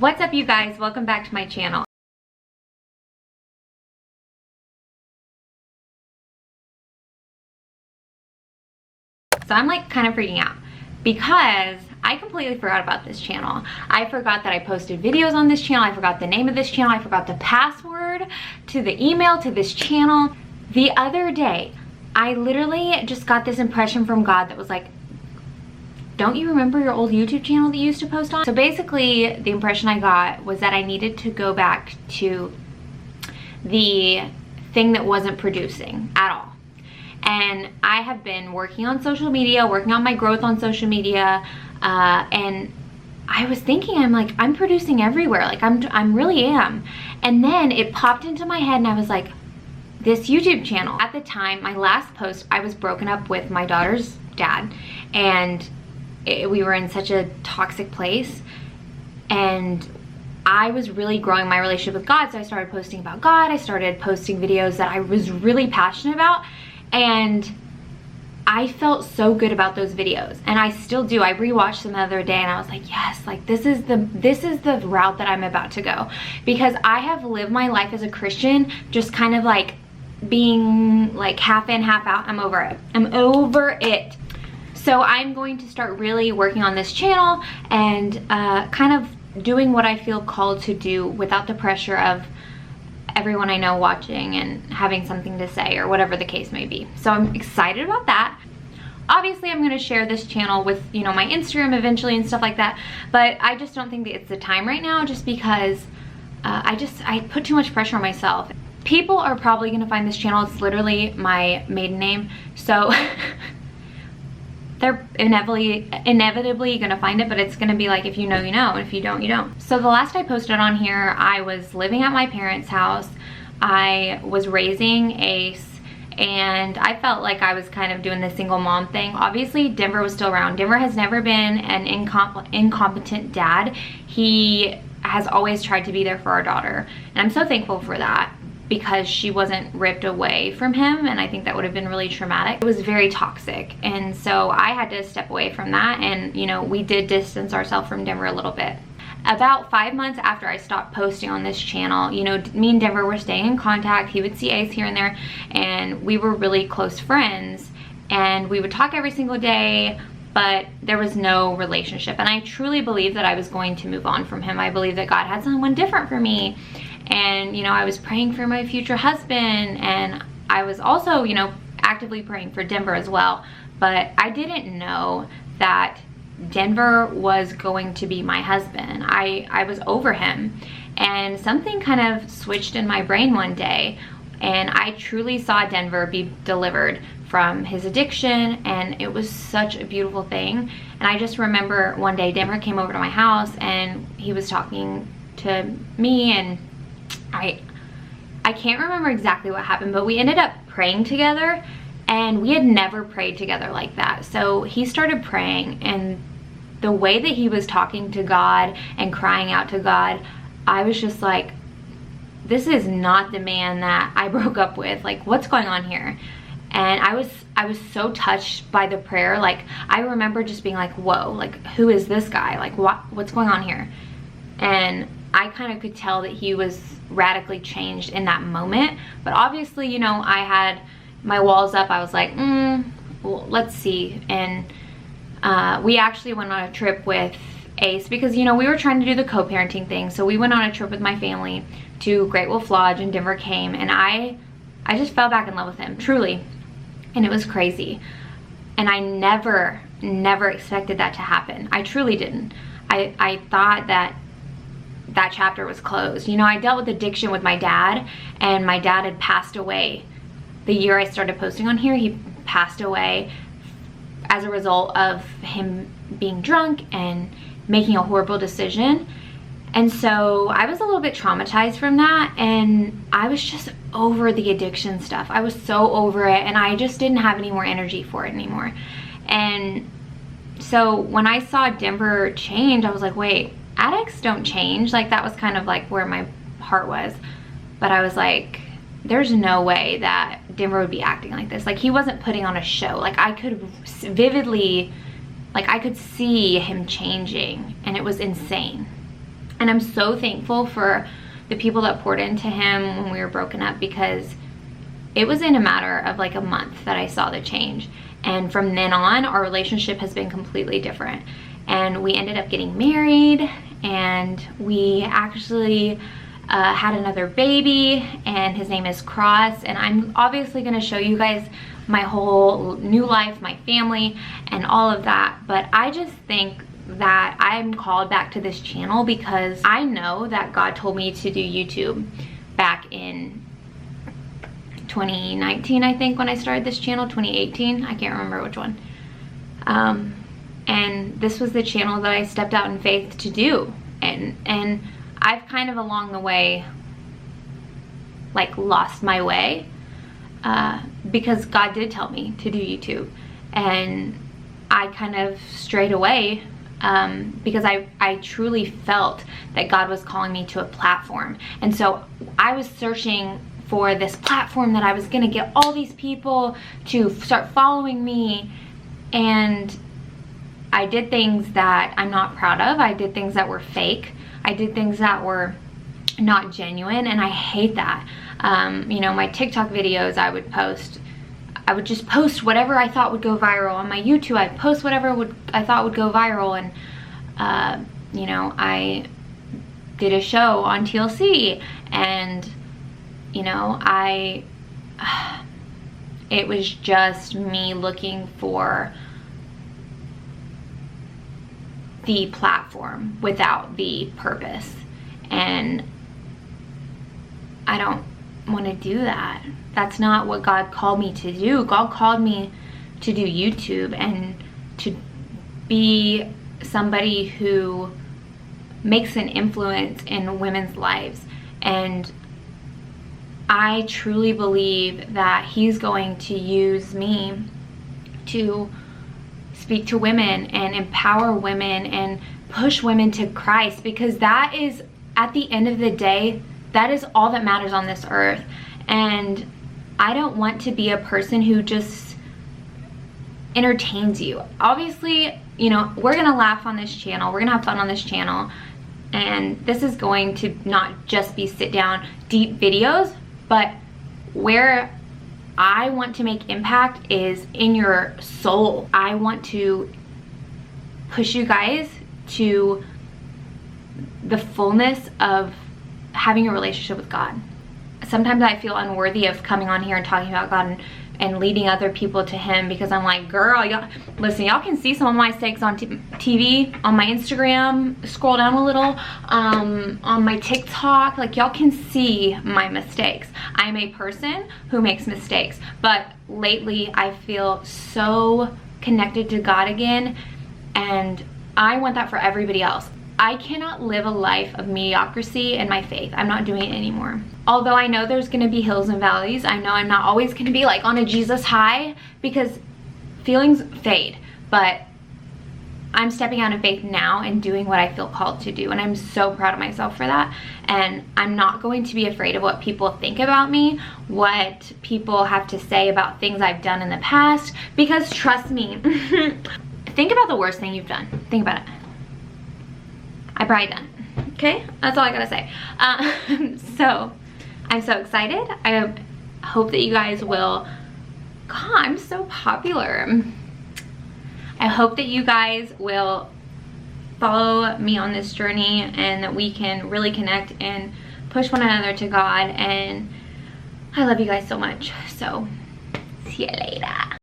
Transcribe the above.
What's up, you guys? Welcome back to my channel. So I'm like kind of freaking out because I completely forgot about this channel. I forgot that I posted videos on this channel. I forgot the name of this channel. I forgot the password to the email to this channel. The other day, I literally just got this impression from God that was like, don't you remember your old YouTube channel that you used to post on? So basically, the impression I got was that I needed to go back to the thing that wasn't producing at all. And I have been working on social media, working on my growth on social media, and I was thinking, I'm producing everywhere, like I'm really am. And then it popped into my head and I was like, this YouTube channel. At the time, my last post, I was broken up with my daughter's dad, and we were in such a toxic place, and I was really growing my relationship with God. So I started posting about God. I started posting videos that I was really passionate about, and I felt so good about those videos, and I still do. I rewatched them the other day and I was like, yes, like this is the route that I'm about to go, because I have lived my life as a Christian just kind of like being like half in, half out. I'm over it. I'm over it. So I'm going to start really working on this channel and kind of doing what I feel called to do without the pressure of everyone I know watching and having something to say or whatever the case may be. So I'm excited about that. Obviously, I'm going to share this channel with, you know, my Instagram eventually and stuff like that, but I just don't think that it's the time right now, just because I put too much pressure on myself. People are probably going to find this channel. It's literally my maiden name, so they're inevitably gonna find it, but it's gonna be like, if you know, you know, and if you don't, you don't. So the last I posted on here, I was living at my parents' house. I was raising Ace, and I felt like I was kind of doing the single mom thing. Obviously, Denver was still around. Denver has never been an incompetent dad. He has always tried to be there for our daughter, and I'm so thankful for that, because she wasn't ripped away from him, and I think that would have been really traumatic. It was very toxic, and so I had to step away from that, and you know, we did distance ourselves from Denver a little bit. About 5 months after I stopped posting on this channel, you know, me and Denver were staying in contact. He would see Ace here and there, and we were really close friends, and we would talk every single day, but there was no relationship. And I truly believed that I was going to move on from him. I believed that God had someone different for me. And, you know, I was praying for my future husband, and I was also, you know, actively praying for Denver as well. But I didn't know that Denver was going to be my husband. I was over him, and something kind of switched in my brain one day, and I truly saw Denver be delivered from his addiction, and it was such a beautiful thing. And I just remember one day Denver came over to my house, and he was talking to me, and I can't remember exactly what happened, but we ended up praying together, and we had never prayed together like that. So he started praying, and the way that he was talking to God and crying out to God, I was just like, this is not the man that I broke up with. Like, what's going on here? And I was so touched by the prayer. Like, I remember just being like, whoa, like, who is this guy? Like, what's going on here? And I kind of could tell that he was radically changed in that moment. But obviously, you know, I had my walls up. I was like, well, let's see. And we actually went on a trip with Ace, because, you know, we were trying to do the co-parenting thing. So we went on a trip with my family to Great Wolf Lodge, and Denver came, and I just fell back in love with him, truly. And it was crazy. And I never expected that to happen. I truly didn't. I thought that chapter was closed. You know, I dealt with addiction with my dad, and my dad had passed away the year I started posting on here. He passed away as a result of him being drunk and making a horrible decision. And so I was a little bit traumatized from that, and I was just over the addiction stuff. I was so over it, and I just didn't have any more energy for it anymore. And so when I saw Denver change, I was like, wait, addicts don't change. Like, that was kind of like where my heart was. But I was like, there's no way that Denver would be acting like this. Like, he wasn't putting on a show. Like, I could vividly, like, I could see him changing, and it was insane. And I'm so thankful for the people that poured into him when we were broken up, because it was in a matter of like a month that I saw the change. And from then on, our relationship has been completely different. And we ended up getting married, and we actually had another baby, and his name is Cross. And I'm obviously gonna show you guys my whole new life, my family, and all of that. But I just think that I'm called back to this channel because I know that God told me to do YouTube back in 2019, I think, when I started this channel. 2018, I can't remember which one. And this was the channel that I stepped out in faith to do. And I've kind of along the way like lost my way, because God did tell me to do YouTube, and I kind of strayed away, because I truly felt that God was calling me to a platform. And so I was searching for this platform that I was gonna get all these people to start following me, and I did things that I'm not proud of. I did things that were fake. I did things that were not genuine, and I hate that. You know, my TikTok videos I would just post whatever I thought would go viral. On my YouTube, I'd post whatever I thought would go viral. And you know, I did a show on TLC, and you know, it was just me looking for the platform without the purpose. And I don't want to do that. That's not what God called me to do. God called me to do YouTube and to be somebody who makes an influence in women's lives. And I truly believe that He's going to use me to speak to women and empower women and push women to Christ, because that is, at the end of the day, that is all that matters on this earth. And I don't want to be a person who just entertains you. Obviously, you know, we're gonna laugh on this channel, we're gonna have fun on this channel, and this is going to not just be sit down deep videos, but where I want to make impact is in your soul. I want to push you guys to the fullness of having a relationship with God. Sometimes I feel unworthy of coming on here and talking about God and leading other people to Him, because I'm like, girl, y'all, listen, y'all can see some of my mistakes on TV, on my Instagram, scroll down a little, on my TikTok, like y'all can see my mistakes. I'm a person who makes mistakes, but lately I feel so connected to God again, and I want that for everybody else. I cannot live a life of mediocrity in my faith. I'm not doing it anymore. Although I know there's gonna be hills and valleys, I know I'm not always gonna be like on a Jesus high, because feelings fade, but I'm stepping out in faith now and doing what I feel called to do, and I'm so proud of myself for that. And I'm not going to be afraid of what people think about me, what people have to say about things I've done in the past, because trust me, think about the worst thing you've done. Think about it. I probably done it. Okay, that's all I gotta say. So I'm so excited. I hope that you guys will. God, I'm so popular. I hope that you guys will follow me on this journey, and that we can really connect and push one another to God. And I love you guys so much. So see you later.